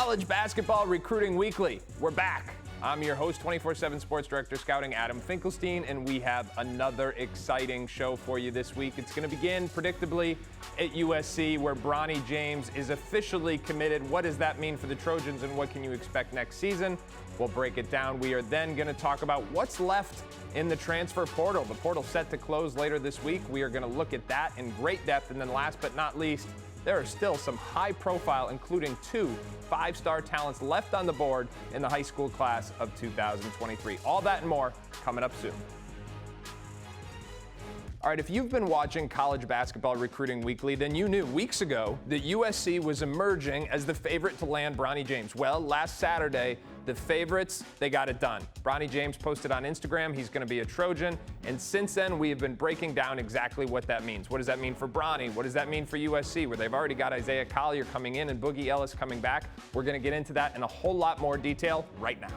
College Basketball Recruiting Weekly. We're back. I'm your host, 24/7 Sports Director Scouting, Adam Finkelstein, and we have another exciting show for you this week. It's going to begin, predictably, at USC, where Bronny James is officially committed. What does that mean for the Trojans, and what can you expect next season? We'll break it down. We are then going to talk about what's left in the transfer portal. The portal's set to close later this week. We are going to look at that in great depth. And then last but not least, there are still some high profile, including 2 5-star talents left on the board in the high school class of 2023. All that and more coming up soon. All right, if you've been watching College Basketball Recruiting Weekly, then you knew weeks ago that USC was emerging as the favorite to land Bronny James. Well, last Saturday, the favorites, they got it done. Bronny James posted on Instagram he's going to be a Trojan, and since then we have been breaking down exactly what that means. What does that mean for Bronny? What does that mean for USC, where they've already got Isaiah Collier coming in and Boogie Ellis coming back? We're going to get into that in a whole lot more detail right now.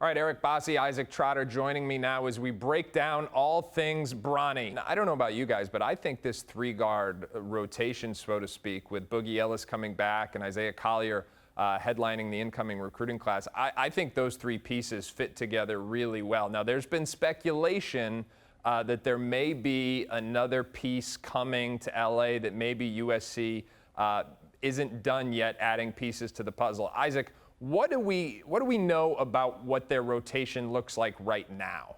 All right, Eric Bossi, Isaac Trotter joining me now as we break down all things Bronny. Now, I don't know about you guys, but I think this 3-guard rotation, so to speak, with Boogie Ellis coming back and Isaiah Collier headlining the incoming recruiting class, I think those 3 pieces fit together really well. Now, there's been speculation that there may be another piece coming to LA, that maybe USC isn't done yet adding pieces to the puzzle. Isaac, what do we know about what their rotation looks like right now?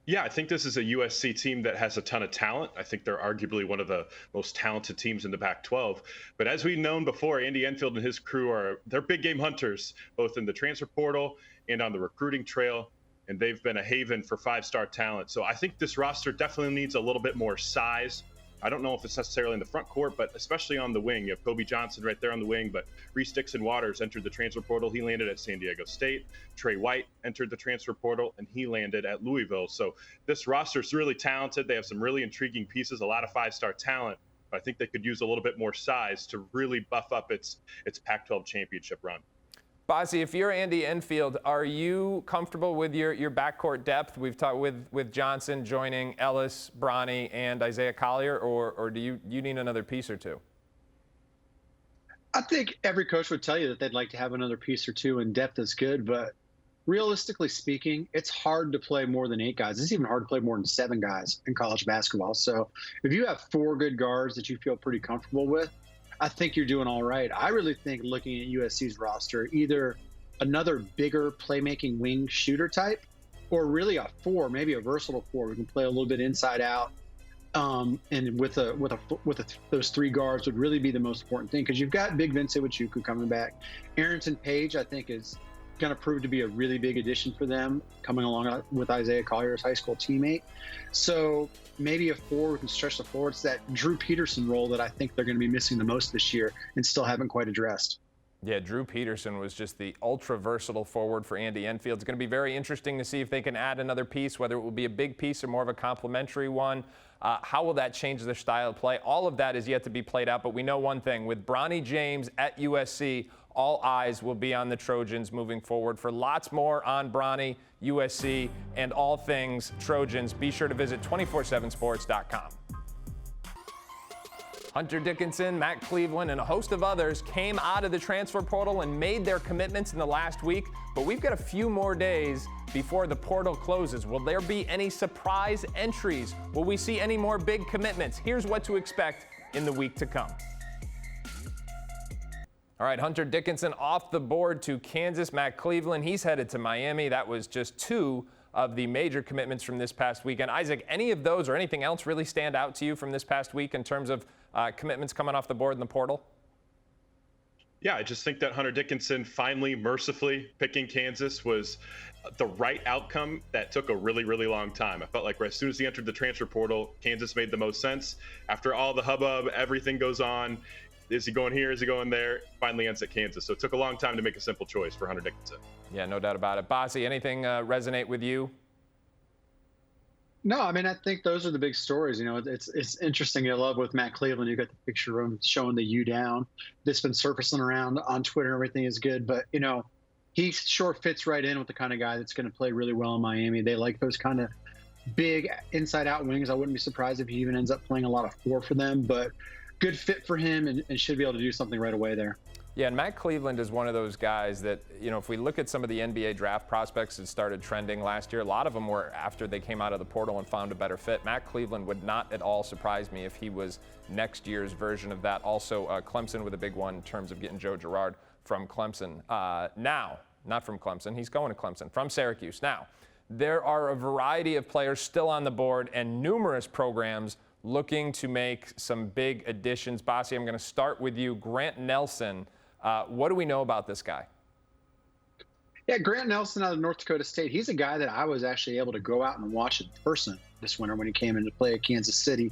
Yeah, I think this is a USC team that has a ton of talent. I think they're arguably one of the most talented teams in the Pac-12. But as we've known before, Andy Enfield and his crew they're big game hunters, both in the transfer portal and on the recruiting trail. And they've been a haven for 5-star talent. So I think this roster definitely needs a little bit more size. I don't know if it's necessarily in the front court, but especially on the wing. You have Kobe Johnson right there on the wing, but Reese Dixon-Waters entered the transfer portal. He landed at San Diego State. Trey White entered the transfer portal, and he landed at Louisville. So this roster is really talented. They have some really intriguing pieces, a lot of 5-star talent. But I think they could use a little bit more size to really buff up its Pac-12 championship run. Bossi, if you're Andy Enfield, are you comfortable with your backcourt depth? We've talked with Johnson joining Ellis, Bronny, and Isaiah Collier, or do you need another piece or two? I think every coach would tell you that they'd like to have another piece or two, and depth is good. But realistically speaking, it's hard to play more than 8 guys. It's even hard to play more than 7 guys in college basketball. So if you have 4 good guards that you feel pretty comfortable with, I think you're doing all right. I really think, looking at USC's roster, either another bigger playmaking wing shooter type, or really a 4, maybe a versatile 4. We can play a little bit inside out, and with those 3 guards would really be the most important thing, because you've got Big Vince Iwuchukwu coming back. Arrington Page, I think, is going to prove to be a really big addition for them, coming along with Isaiah Collier's high school teammate. So maybe a 4 who can stretch the floor. It's that Drew Peterson role that I think they're going to be missing the most this year and still haven't quite addressed. Yeah, Drew Peterson was just the ultra-versatile forward for Andy Enfield. It's going to be very interesting to see if they can add another piece, whether it will be a big piece or more of a complementary one. How will that change their style of play? All of that is yet to be played out, but we know one thing. With Bronny James at USC, all eyes will be on the Trojans moving forward. For lots more on Bronny, USC, and all things Trojans, be sure to visit 247sports.com. Hunter Dickinson, Matt Cleveland, and a host of others came out of the transfer portal and made their commitments in the last week, but we've got a few more days before the portal closes. Will there be any surprise entries? Will we see any more big commitments? Here's what to expect in the week to come. All right, Hunter Dickinson off the board to Kansas. Matt Cleveland, he's headed to Miami. That was just 2 of the major commitments from this past weekend. Isaac, any of those or anything else really stand out to you from this past week in terms of commitments coming off the board in the portal? Yeah, I just think that Hunter Dickinson finally, mercifully picking Kansas was the right outcome that took a really, really long time. I felt like as soon as he entered the transfer portal, Kansas made the most sense. After all the hubbub, everything goes on. Is he going here? Is he going there? Finally ends at Kansas. So it took a long time to make a simple choice for Hunter Dickinson. Yeah, no doubt about it. Bossi, anything resonate with you? No, I mean, I think those are the big stories. You know, it's interesting. I love with Matt Cleveland, you got the picture of him showing the U down. That's been surfacing around on Twitter. Everything is good. But, you know, he sure fits right in with the kind of guy that's going to play really well in Miami. They like those kind of big inside-out wings. I wouldn't be surprised if he even ends up playing a lot of 4 for them. But good fit for him and should be able to do something right away there. Yeah, and Matt Cleveland is one of those guys that, if we look at some of the NBA draft prospects that started trending last year, a lot of them were after they came out of the portal and found a better fit. Matt Cleveland would not at all surprise me if he was next year's version of that. Also, Clemson with a big one in terms of getting Joe Girard from Clemson. Now, not from Clemson, he's going to Clemson, from Syracuse. Now, there are a variety of players still on the board and numerous programs looking to make some big additions. Bossi, I'm going to start with you. Grant Nelson. What do we know about this guy? Yeah, Grant Nelson out of North Dakota State. He's a guy that I was actually able to go out and watch in person this winter when he came into play at Kansas City.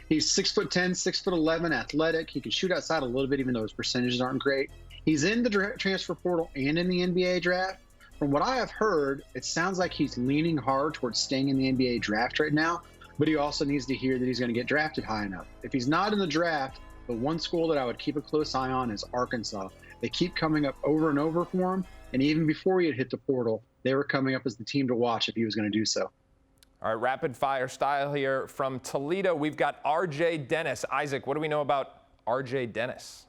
He's 6'10", 6'11", athletic. He can shoot outside a little bit, even though his percentages aren't great. He's in the transfer portal and in the NBA draft. From what I have heard, it sounds like he's leaning hard towards staying in the NBA draft right now, but he also needs to hear that he's going to get drafted high enough. If he's not in the draft, the one school that I would keep a close eye on is Arkansas. They keep coming up over and over for him, and even before he had hit the portal, they were coming up as the team to watch if he was going to do so. All right, rapid fire style here from Toledo. We've got R.J. Dennis. Isaac, what do we know about R.J. Dennis?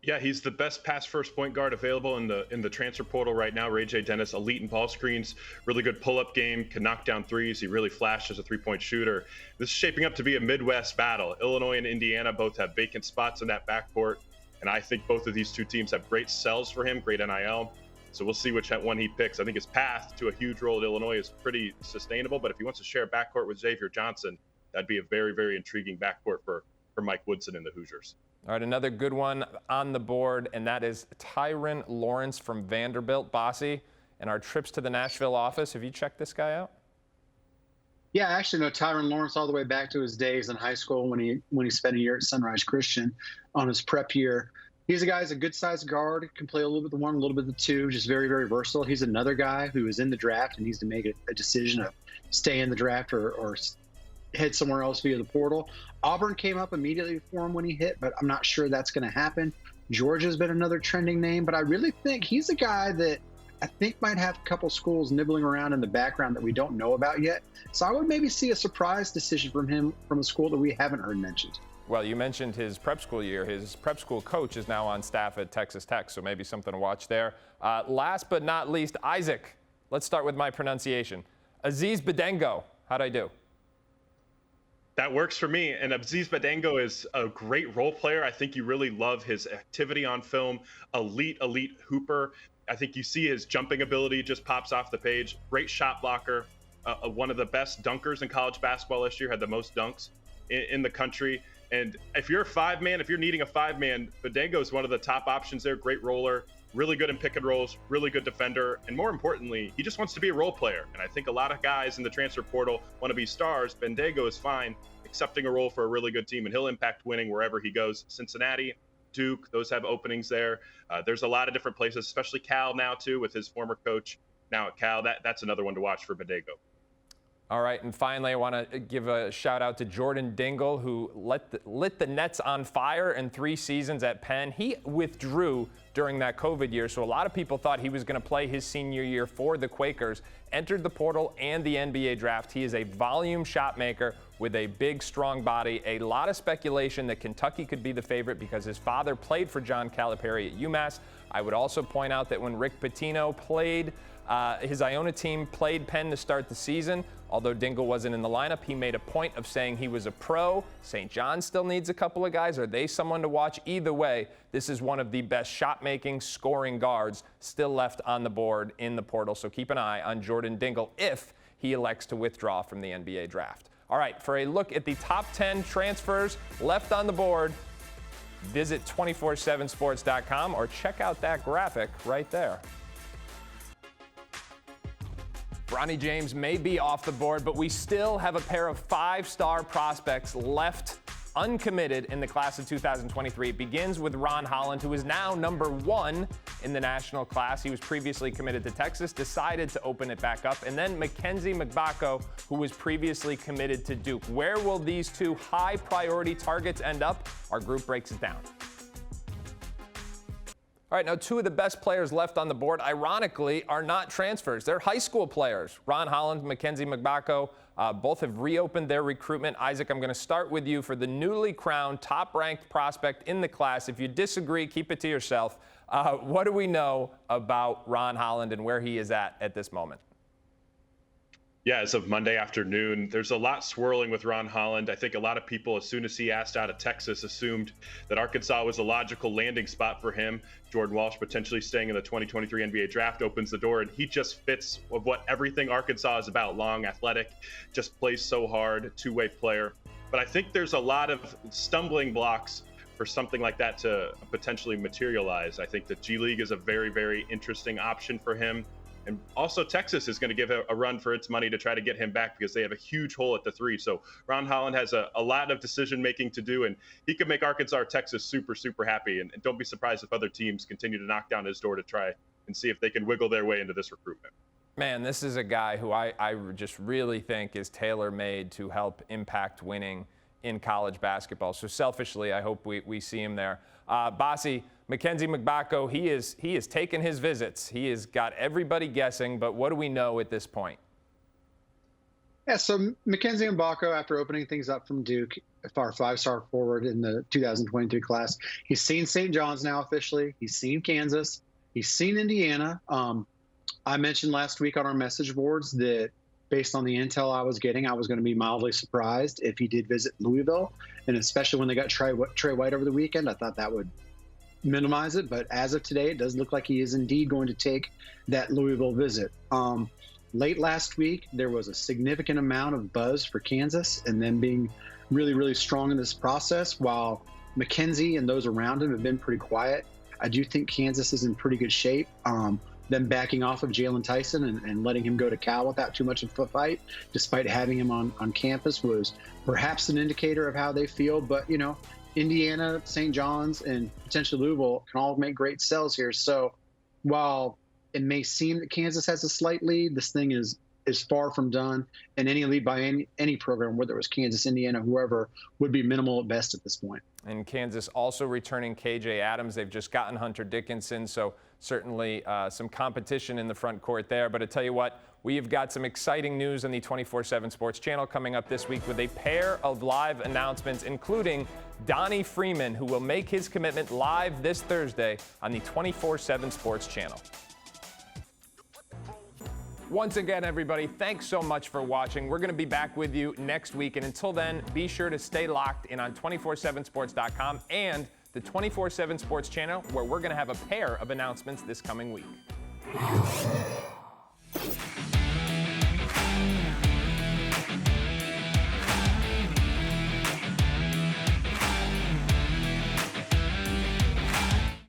Yeah, he's the best pass first point guard available in the transfer portal right now. R.J. Dennis, elite in ball screens, really good pull-up game, can knock down threes. He really flashed as a three-point shooter. This is shaping up to be a Midwest battle. Illinois and Indiana both have vacant spots in that backcourt, and I think both of these two teams have great sells for him, great NIL. So we'll see which one he picks. I think his path to a huge role at Illinois is pretty sustainable, but if he wants to share a backcourt with Xavier Johnson, that'd be a very, very intriguing backcourt for Mike Woodson and the Hoosiers. All right, another good one on the board, and that is Tyron Lawrence from Vanderbilt. Bossi, and our trips to the Nashville office, have you checked this guy out? Yeah, I actually know Tyron Lawrence all the way back to his days in high school when he spent a year at Sunrise Christian on his prep year. He's a guy who's a good-sized guard, can play a little bit the one, a little bit the two, just very, very versatile. He's another guy who is in the draft and needs to make a decision of stay in the draft or head somewhere else via the portal. Auburn came up immediately for him when he hit, but I'm not sure that's going to happen. Georgia's been another trending name, but I really think he's a guy that I think might have a couple schools nibbling around in the background that we don't know about yet. So I would maybe see a surprise decision from him from a school that we haven't heard mentioned. Well, you mentioned his prep school year. His prep school coach is now on staff at Texas Tech, so maybe something to watch there. Last but not least, Isaac. Let's start with my pronunciation. Aziz Badengo. How'd I do? That works for me. And Aziz Badengo is a great role player. I think you really love his activity on film. Elite hooper. I think you see his jumping ability just pops off the page. Great shot blocker. One of the best dunkers in college basketball this year. Had the most dunks in the country. And if you're a five-man, if you're needing a five-man, Badengo is one of the top options there. Great roller. Really good in pick and rolls, really good defender, and more importantly, he just wants to be a role player. And I think a lot of guys in the transfer portal want to be stars. Badengo is fine accepting a role for a really good team, and he'll impact winning wherever he goes. Cincinnati, Duke, those have openings there. There's a lot of different places, especially Cal now too, with his former coach now at Cal. That's another one to watch for Badengo. All right, and finally, I want to give a shout out to Jordan Dingle, who lit the Nets on fire in 3 seasons at Penn. He withdrew during that COVID year, so a lot of people thought he was going to play his senior year for the Quakers. Entered the portal and the NBA draft. He is a volume shot maker with a big, strong body. A lot of speculation that Kentucky could be the favorite because his father played for John Calipari at UMass. I would also point out that when Rick Pitino played, his Iona team played Penn to start the season. Although Dingle wasn't in the lineup, he made a point of saying he was a pro. St. John still needs a couple of guys. Are they someone to watch? Either way, this is one of the best shot-making, scoring guards still left on the board in the portal. So keep an eye on Jordan Dingle if he elects to withdraw from the NBA draft. All right, for a look at the top 10 transfers left on the board, visit 247sports.com or check out that graphic right there. Bronny James may be off the board, but we still have a pair of 5-star prospects left uncommitted in the class of 2023. It begins with Ron Holland, who is now number 1 in the national class. He was previously committed to Texas, decided to open it back up. And then Mackenzie Mgbako, who was previously committed to Duke. Where will these two high-priority targets end up? Our group breaks it down. All right, now two of the best players left on the board, ironically, are not transfers. They're high school players. Ron Holland, Mackenzie Mgbako, both have reopened their recruitment. Isaac, I'm going to start with you for the newly crowned top-ranked prospect in the class. If you disagree, keep it to yourself. What do we know about Ron Holland and where he is at this moment? Yeah, as of Monday afternoon, there's a lot swirling with Ron Holland. I think a lot of people, as soon as he asked out of Texas, assumed that Arkansas was a logical landing spot for him. Jordan Walsh potentially staying in the 2023 NBA draft opens the door, and he just fits of what everything Arkansas is about. Long, athletic, just plays so hard, two-way player. But I think there's a lot of stumbling blocks for something like that to potentially materialize. I think the G League is a very, very interesting option for him. And also Texas is going to give a run for its money to try to get him back because they have a huge hole at the 3. So Ron Holland has a lot of decision-making to do, and he could make Arkansas or Texas super, super happy. And don't be surprised if other teams continue to knock down his door to try and see if they can wiggle their way into this recruitment. Man, this is a guy who I just really think is tailor-made to help impact winning in college basketball. So selfishly, I hope we see him there. Bossi, Mackenzie Mgbako, he is taken his visits. He has got everybody guessing, but what do we know at this point? Yeah, so Mackenzie Mgbako, after opening things up from Duke, our 5-star forward in the 2023 class, he's seen St. John's now officially. He's seen Kansas. He's seen Indiana. I mentioned last week on our message boards that based on the intel I was getting, I was going to be mildly surprised if he did visit Louisville, and especially when they got Trey White over the weekend. I thought that would minimize it, but as of today, it does look like he is indeed going to take that Louisville visit. Late last week, there was a significant amount of buzz for Kansas and them being really, really strong in this process, while Mackenzie and those around him have been pretty quiet. I do think Kansas is in pretty good shape. Them backing off of Jalen Tyson and letting him go to Cal without too much of a fight, despite having him on campus, was perhaps an indicator of how they feel. But, you know, Indiana, St. John's, and potentially Louisville can all make great sells here. So while it may seem that Kansas has a slight lead, this thing is far from done. And any lead by any program, whether it was Kansas, Indiana, whoever, would be minimal at best at this point. And Kansas also returning KJ Adams. They've just gotten Hunter Dickinson, so certainly some competition in the front court there. But I tell you what, we've got some exciting news on the 24/7 Sports channel coming up this week with a pair of live announcements, including Donnie Freeman, who will make his commitment live this Thursday on the 24/7 Sports channel. Once again, everybody, thanks so much for watching. We're going to be back with you next week. And until then, be sure to stay locked in on 247sports.com and the 24/7 Sports channel, where we're going to have a pair of announcements this coming week.